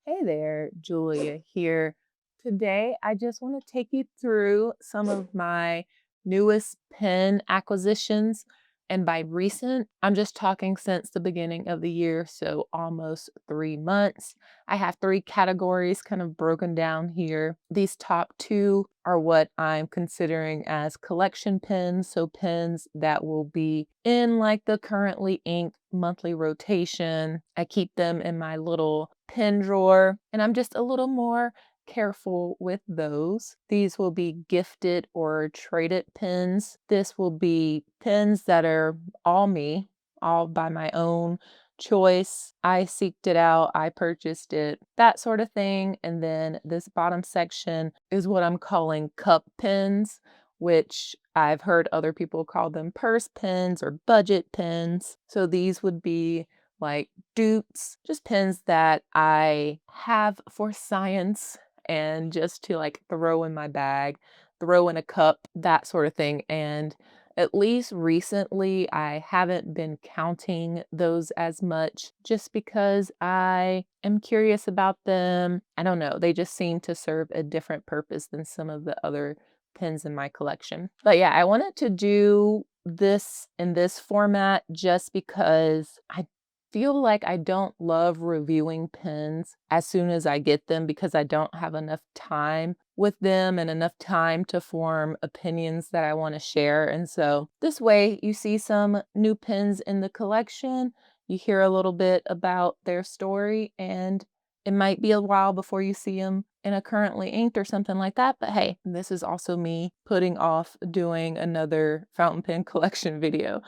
Hey there, Julia here. Today, I just want to take you through some of my newest pen acquisitions. And by recent, I'm just talking since the beginning of the year, so almost 3 months. I have three categories kind of broken down here. These top two are what I'm considering as collection pens, so pens that will be in like the currently inked monthly rotation. I keep them in my little pen drawer, and I'm just a little more careful with those. These will be gifted or traded pens. This will be pens that are all me, all by my own choice. I seeked it out, I purchased it, that sort of thing. And then this bottom section is what I'm calling cup pens, which I've heard other people call them purse pens or budget pens. So these would be like dupes, just pens that I have for science and just to like throw in my bag, throw in a cup, that sort of thing. And at least recently, I haven't been counting those as much just because I am curious about them. I don't know, they just seem to serve a different purpose than some of the other pens in my collection. But yeah, I wanted to do this in this format just because I feel like I don't love reviewing pens as soon as I get them because I don't have enough time with them and enough time to form opinions that I want to share. And so this way you see some new pens in the collection, you hear a little bit about their story, and it might be a while before you see them in a currently inked or something like that. But hey, this is also me putting off doing another fountain pen collection video.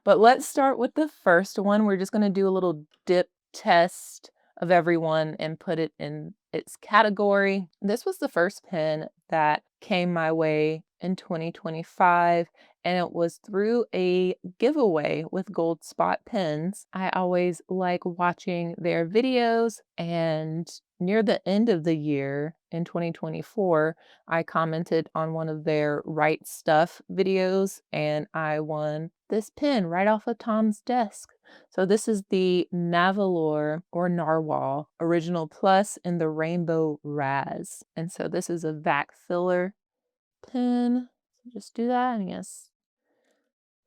But let's start with the first one. We're just going to do a little dip test of everyone and put it in its category. This was the first pen that came my way in 2025, and it was through a giveaway with Gold Spot Pens. I always like watching their videos, and near the end of the year in 2024, I commented on one of their Right Stuff videos, and I won this pen right off of Tom's desk. So this is the Navalor or Narwhal Original Plus in the Rainbow Raz. And so this is a vac filler pen. So just do that and yes,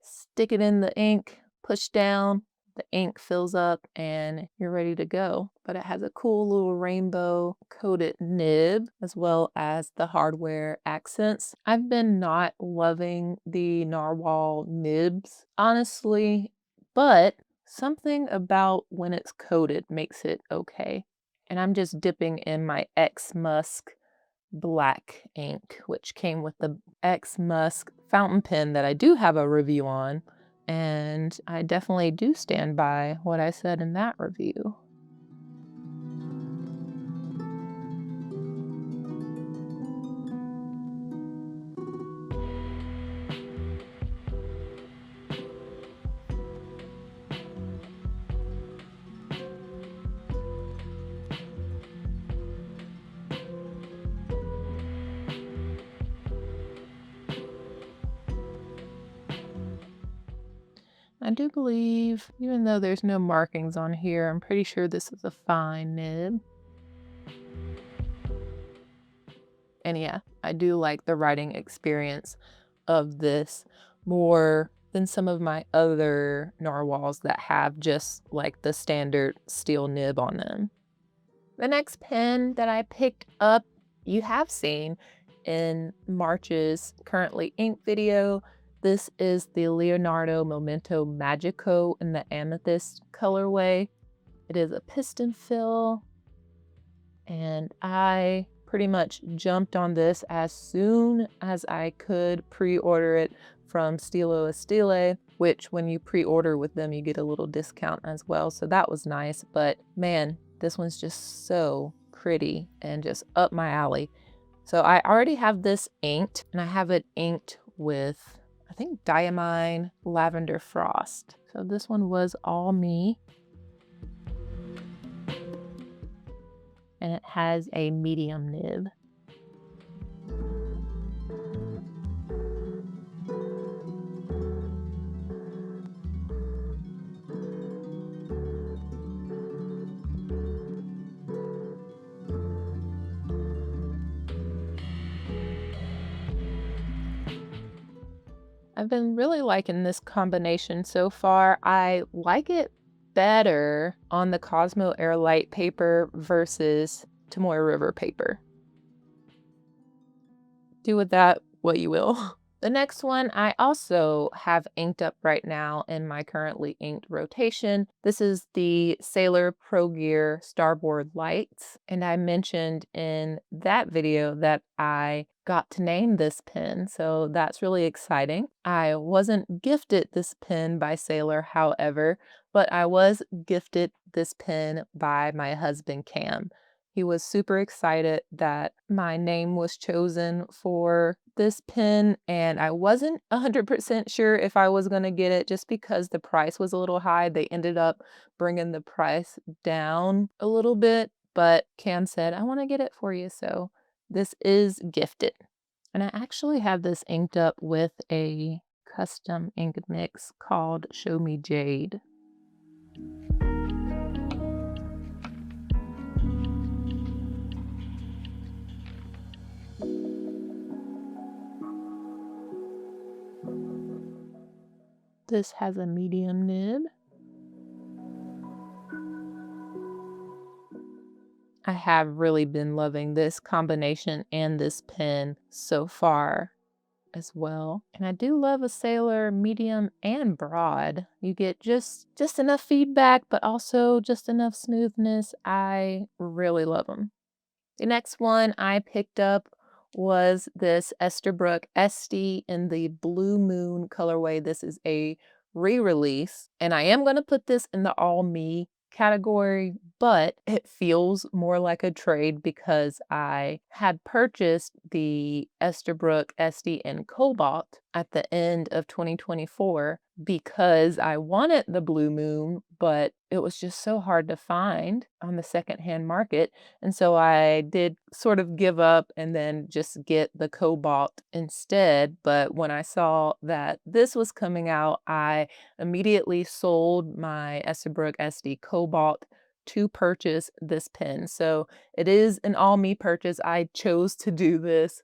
stick it in the ink, push down, the ink fills up and you're ready to go. But it has a cool little rainbow coated nib as well as the hardware accents. I've been not loving the Narwhal nibs, honestly, but something about when it's coated makes it okay. And I'm just dipping in my X Musk black ink, which came with the X Musk fountain pen that I do have a review on. And I definitely do stand by what I said in that review. I do believe, even though there's no markings on here, I'm pretty sure this is a fine nib. And yeah, I do like the writing experience of this more than some of my other narwhals that have just like the standard steel nib on them. The next pen that I picked up, you have seen in March's currently inked video. This is the Leonardo Momento Magico in the amethyst colorway. It is a piston fill, and I pretty much jumped on this as soon as I could pre-order it from TWSBI, which when you pre-order with them, you get a little discount as well. So that was nice, but man, this one's just so pretty and just up my alley. So I already have this inked, and I have it inked with, I think, Diamine Lavender Frost. So this one was all me. And it has a medium nib. I've been really liking this combination so far. I like it better on the Cosmo Airlight paper versus Tomoe River paper. Do with that what you will. The next one I also have inked up right now in my currently inked rotation. This is the Sailor Pro Gear Starboard Lights. And I mentioned in that video that I got to name this pen, so that's really exciting. I wasn't gifted this pen by Sailor, however, but I was gifted this pen by my husband, Cam. He was super excited that my name was chosen for this pen, and I wasn't 100% sure if I was going to get it just because the price was a little high. They ended up bringing the price down a little bit, but Cam said, I want to get it for you, so this is gifted. And I actually have this inked up with a custom ink mix called Show Me Jade. This has a medium nib. I have really been loving this combination and this pen so far as well. And I do love a Sailor medium and broad. You get just enough feedback, but also just enough smoothness. I really love them. The next one I picked up was this Esterbrook SD in the Blue Moon colorway. This is a re-release, and I am going to put this in the all me category, but it feels more like a trade because I had purchased the Esterbrook SD in Cobalt at the end of 2024 because I wanted the Blue Moon, but it was just so hard to find on the secondhand market. And so I did sort of give up and then just get the Cobalt instead. But when I saw that this was coming out, I immediately sold my Esterbrook SD Cobalt to purchase this pen. So it is an all me purchase. I chose to do this,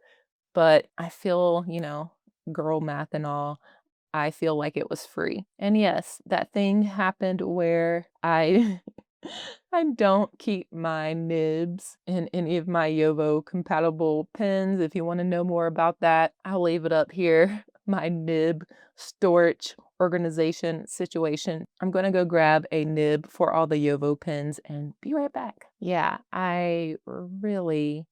but I feel, you know, girl math and all, I feel like it was free. And yes, that thing happened where I I don't keep my nibs in any of my Yovo compatible pens. If you want to know more about that, I'll leave it up here. My nib storage organization situation. I'm going to go grab a nib for all the Yovo pens and be right back. Yeah, I really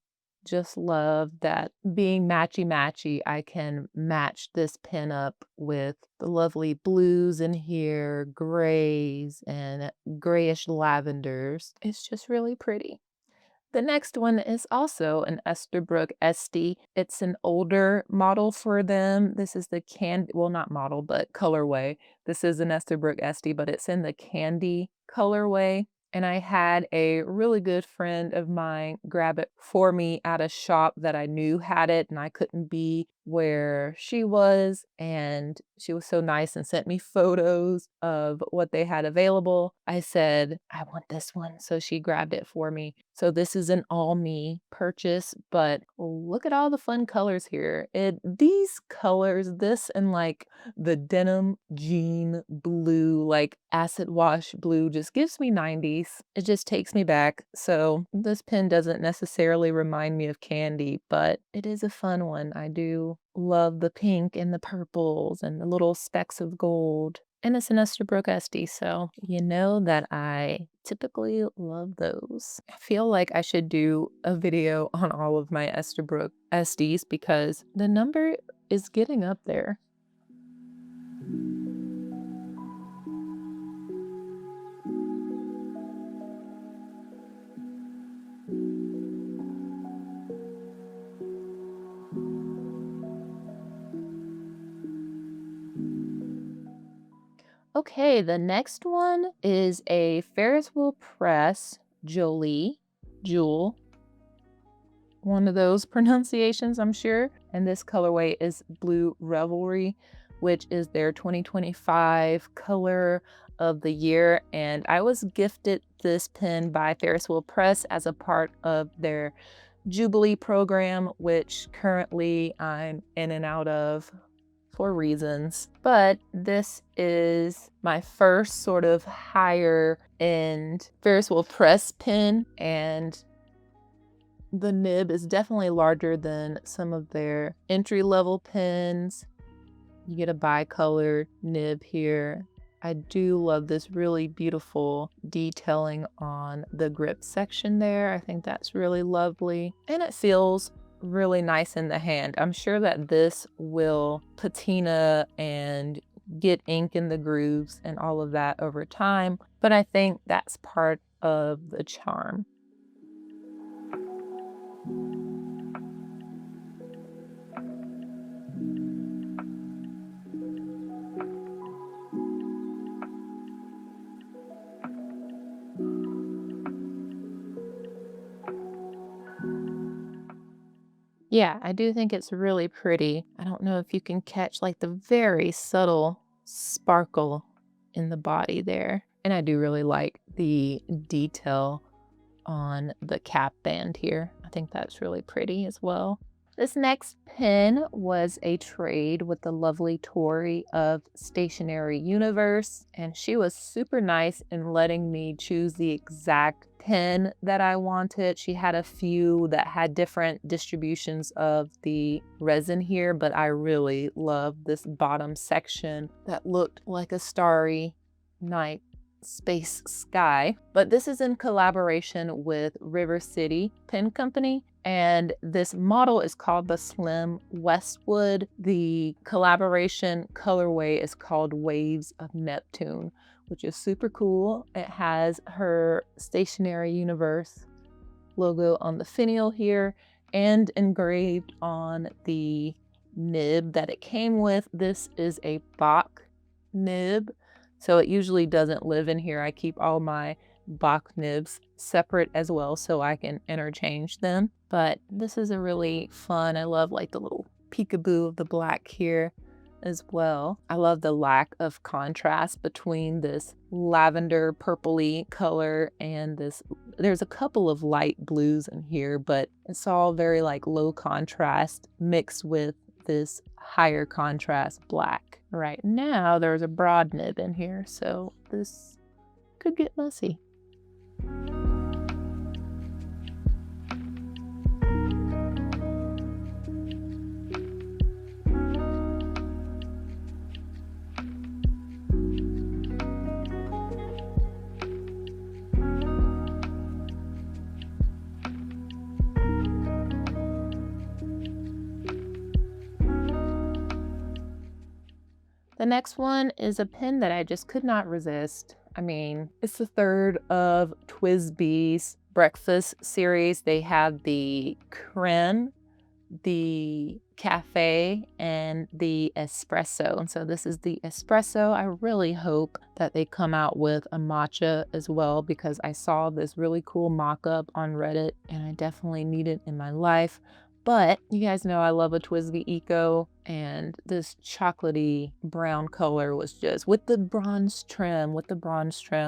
just love that being matchy-matchy, I can match this pen up with the lovely blues in here, grays, and grayish lavenders. It's just really pretty. The next one is also an Esterbrook SD. It's an older model for them. This is the well, not model, but colorway. This is an Esterbrook SD, but it's in the candy colorway. And I had a really good friend of mine grab it for me at a shop that I knew had it, and I couldn't be where she was. And she was so nice and sent me photos of what they had available. I said, I want this one. So she grabbed it for me. So this is an all me purchase, but look at all the fun colors here. These colors, this and like the denim jean blue, like acid wash blue, just gives me 90s. It just takes me back. So this pen doesn't necessarily remind me of candy, but it is a fun one. I do love the pink and the purples and the little specks of gold. And it's an Esterbrook SD, so you know that I typically love those. I feel like I should do a video on all of my Esterbrook SDs because the number is getting up there. Okay, the next one is a Ferris wheel press jolie, jewel. One of those pronunciations, I'm sure. And this colorway is Blue Revelry, which is their 2025 color of the year. And I was gifted this pen by Ferris Wheel Press as a part of their Jubilee program, which currently I'm in and out of for reasons. But this is my first sort of higher end Ferris wheel press pen, and the nib is definitely larger than some of their entry-level pens. You get a bicolor nib here. I do love this really beautiful detailing on the grip section there. I think that's really lovely. And it feels really nice in the hand. I'm sure that this will patina and get ink in the grooves and all of that over time, but I think that's part of the charm. Yeah, I do think it's really pretty. I don't know if you can catch like the very subtle sparkle in the body there. And I do really like the detail on the cap band here. I think that's really pretty as well. This next pen was a trade with the lovely Tori of Stationery Universe, and she was super nice in letting me choose the exact pen that I wanted. She had a few that had different distributions of the resin here, but I really love this bottom section that looked like a starry night space sky. But this is in collaboration with River City Pen Company, and this model is called the Slim Westwood. The collaboration colorway is called Waves of Neptune, which is super cool. It has her Stationery Universe logo on the finial here and engraved on the nib that it came with. This is a Bach nib, so it usually doesn't live in here. I keep all my Bach nibs separate as well so I can interchange them. But this is a really fun, I love like the little peekaboo of the black here as well. I love the lack of contrast between this lavender purpley color and this. There's a couple of light blues in here, but it's all very like low contrast mixed with this higher contrast black. Right now there's a broad nib in here, so this could get messy. The next one is a pen that I just could not resist. I mean, it's the third of Twisbi's breakfast series. They have the creme, the cafe, and the espresso. And so this is the espresso. I really hope that they come out with a matcha as well, because I saw this really cool mock-up on Reddit and I definitely need it in my life. But you guys know I love a Twisbi Eco, and this chocolatey brown color was just with the bronze trim,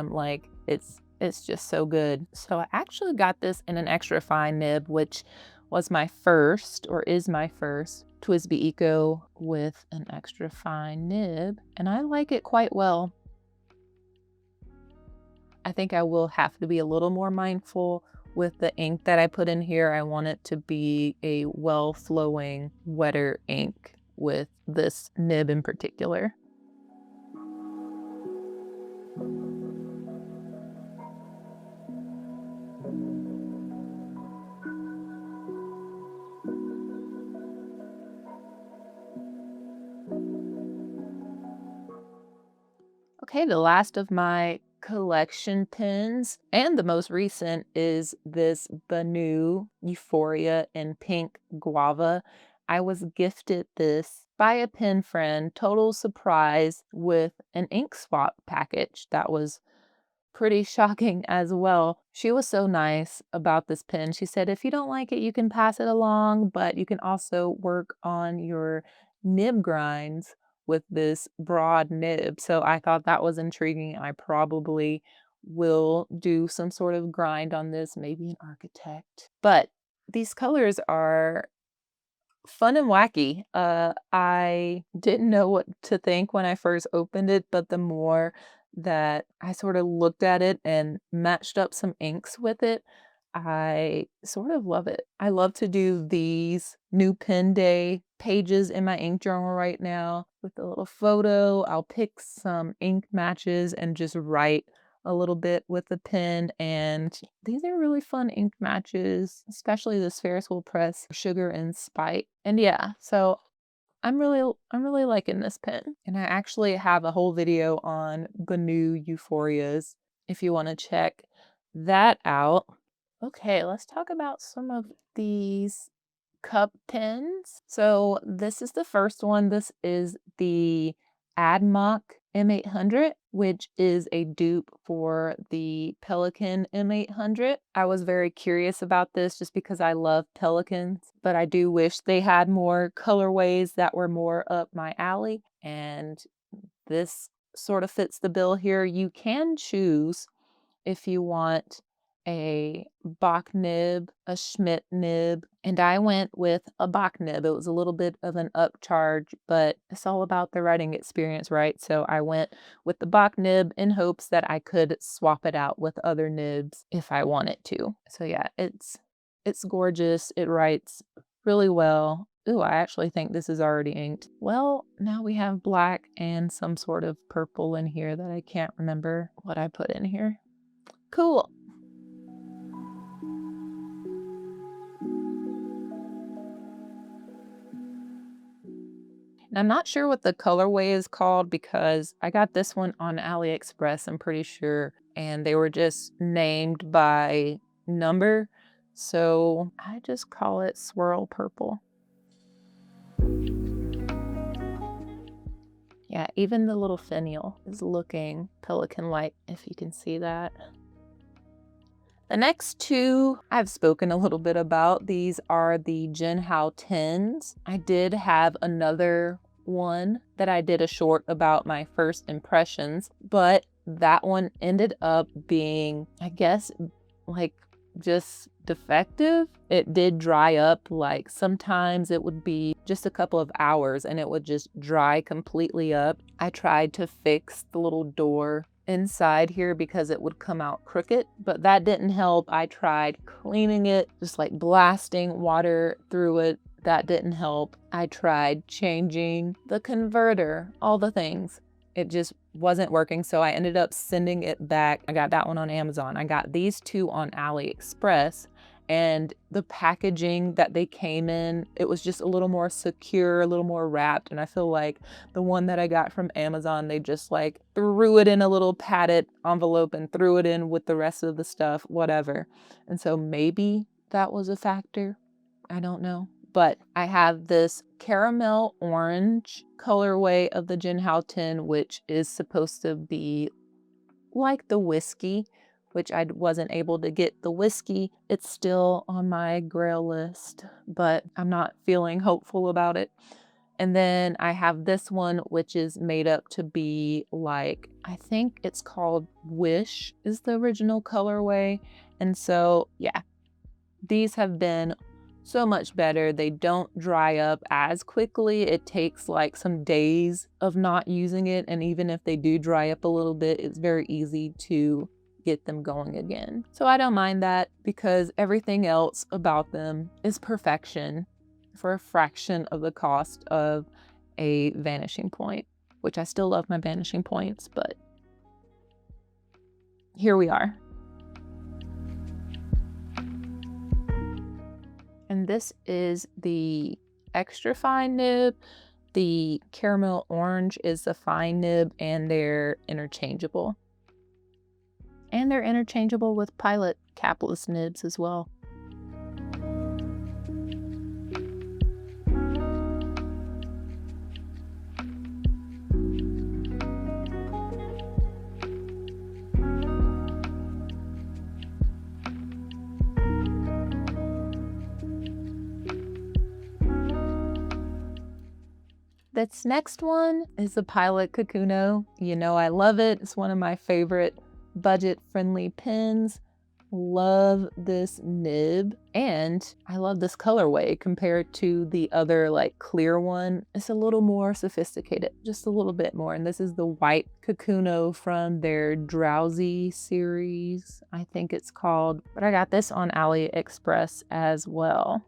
like it's just so good. So I actually got this in an extra fine nib, which was my first, or is my first, Twisbi Eco with an extra fine nib, and I like it quite well. I think I will have to be a little more mindful with the ink that I put in here. I want it to be a well-flowing, wetter ink with this nib in particular. Okay, the last of my collection pens, and the most recent, is this Benu Euphoria in pink guava. I was gifted this by a pen friend, total surprise, with an ink swap package that was pretty shocking as well. She was so nice about this pen. She said, if you don't like it, you can pass it along, but you can also work on your nib grinds with this broad nib. So I thought that was intriguing. I probably will do some sort of grind on this, maybe an architect. But these colors are fun and wacky. I didn't know what to think when I first opened it, but the more that I sort of looked at it and matched up some inks with it, I sort of love it. I love to do these new pen day pages in my ink journal right now with a little photo. I'll pick some ink matches and just write a little bit with the pen, and these are really fun ink matches, especially this Ferris wheel press, Sugar and Spike. And yeah, so I'm really liking this pen. And I actually have a whole video on Benu euphorias if you want to check that out. Okay, let's talk about some of these cup pens. So this is the first one. This is the Admok M800, which is a dupe for the Pelican M800. I was very curious about this just because I love pelicans, but I do wish they had more colorways that were more up my alley. And this sort of fits the bill here. You can choose if you want a Bach nib, a Schmidt nib, and I went with a Bach nib. It was a little bit of an upcharge, but it's all about the writing experience, right? So I went with the Bach nib in hopes that I could swap it out with other nibs if I wanted to. So yeah, it's gorgeous. It writes really well. Ooh, I actually think this is already inked. Well, now we have black and some sort of purple in here that I can't remember what I put in here. Cool. And I'm not sure what the colorway is called because I got this one on AliExpress, I'm pretty sure, and they were just named by number. So I just call it Swirl Purple. Yeah, even the little finial is looking pelican-like, if you can see that. The next two I've spoken a little bit about. These are the Jinhao 10s. I did have another one that I did a short about my first impressions, but that one ended up being, I guess, like just defective. It did dry up, like sometimes it would be just a couple of hours and it would just dry completely up. I tried to fix the little door inside here because it would come out crooked, but that didn't help. I tried cleaning it, just like blasting water through it. That didn't help. I tried changing the converter, all the things. It just wasn't working, so I ended up sending it back. I got that one on Amazon. I got these two on AliExpress, and the packaging that they came in, it was just a little more secure, a little more wrapped, and I feel like the one that I got from Amazon, they just like threw it in a little padded envelope and threw it in with the rest of the stuff, whatever. And so maybe that was a factor. I don't know. But I have this caramel orange colorway of the Jinhao 10, which is supposed to be like the whiskey, which I wasn't able to get the whiskey. It's still on my grail list, but I'm not feeling hopeful about it. And then I have this one, which is made up to be like, I think it's called Wish is the original colorway. And so, yeah, these have been so much better. They don't dry up as quickly. It takes like some days of not using it. And even if they do dry up a little bit, it's very easy to get them going again. So I don't mind that because everything else about them is perfection for a fraction of the cost of a vanishing point, which I still love my vanishing points, but here we are. And this is the extra fine nib. The caramel orange is the fine nib, and they're interchangeable. And they're interchangeable with Pilot capless nibs as well. This next one is the Pilot Kakuno. You know I love it. It's one of my favorite budget-friendly pens. love this nib, and I love this colorway compared to the other like clear one. It's a little more sophisticated, just a little bit more. And this is the white Kakuno from their Drowsy series, I think it's called. But I got this on AliExpress as well.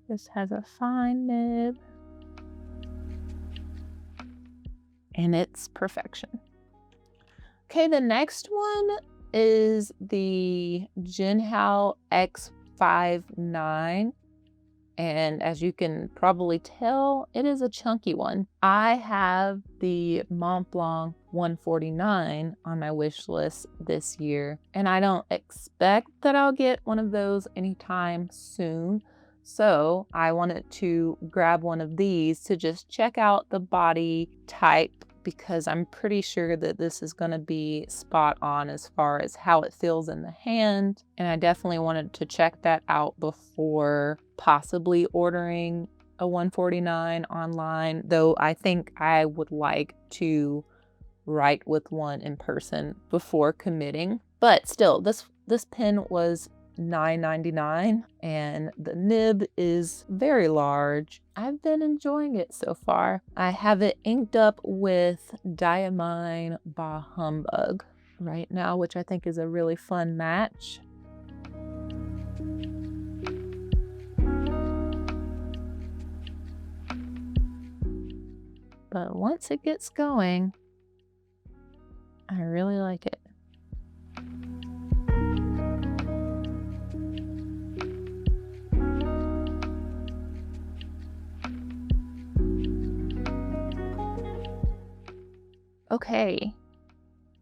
This has a fine nib, and it's perfection. Okay, the next one is the Jinhao X59. And as you can probably tell, it is a chunky one. I have the Mont Blanc 149 on my wish list this year, and I don't expect that I'll get one of those anytime soon. So I wanted to grab one of these to just check out the body type, because I'm pretty sure that this is going to be spot on as far as how it feels in the hand. And I definitely wanted to check that out before possibly ordering a 149 online, though I think I would like to write with one in person before committing. But still, this pen was $9.99 and the nib is very large. I've been enjoying it so far. I have it inked up with Diamine Bah Humbug right now, which I think is a really fun match. But once it gets going, I really like it. Okay,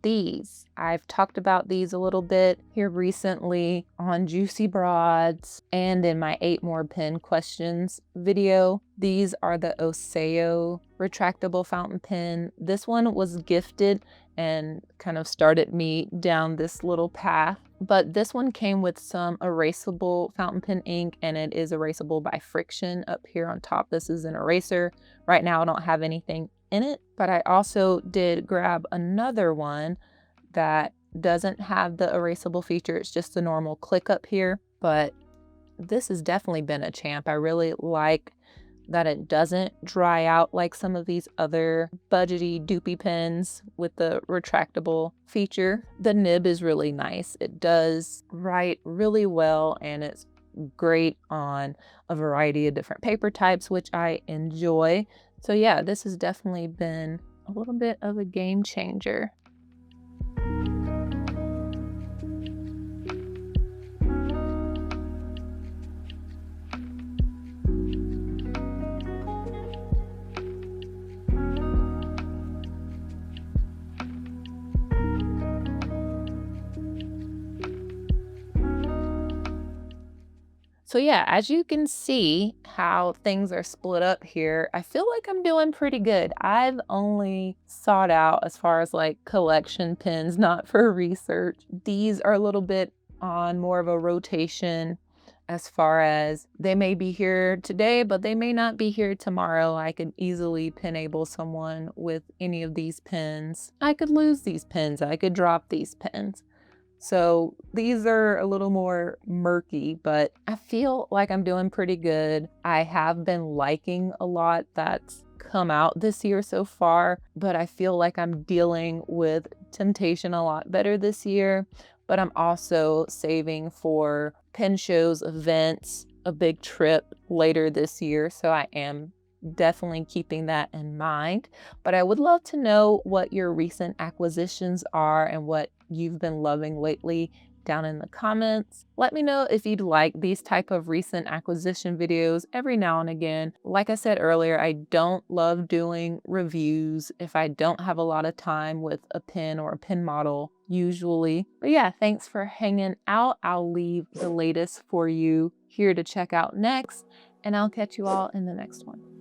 these. I've talked about these a little bit here recently on Juicy Broads and in my 8 more pen questions video. These are the Oaso retractable fountain pen. This one was gifted and kind of started me down this little path. But this one came with some erasable fountain pen ink, and it is erasable by friction up here on top. This is an eraser. Right now I don't have anything in it, but I also did grab another one that doesn't have the erasable feature. It's just the normal click up here, but this has definitely been a champ. I really like that it doesn't dry out like some of these other budgety Dupes pens with the retractable feature. The nib is really nice. It does write really well, and it's great on a variety of different paper types, which I enjoy. So yeah, this has definitely been a little bit of a game changer. So yeah, as you can see how things are split up here, I feel like I'm doing pretty good. I've only sought out as far as like collection pens, not for research. These are a little bit on more of a rotation as far as they may be here today, but they may not be here tomorrow. I could easily pen-able someone with any of these pens. I could lose these pens. I could drop these pens. So these are a little more murky, but I feel like I'm doing pretty good. I have been liking a lot that's come out this year so far, but I feel like I'm dealing with temptation a lot better this year. But I'm also saving for pen shows, events, a big trip later this year. So I am definitely keeping that in mind. But I would love to know what your recent acquisitions are and what you've been loving lately down in the comments. Let me know if you'd like these type of recent acquisition videos every now and again. Like I said earlier, I don't love doing reviews if I don't have a lot of time with a pen or a pen model usually. But yeah, thanks for hanging out. I'll leave the latest for you here to check out next, and I'll catch you all in the next one.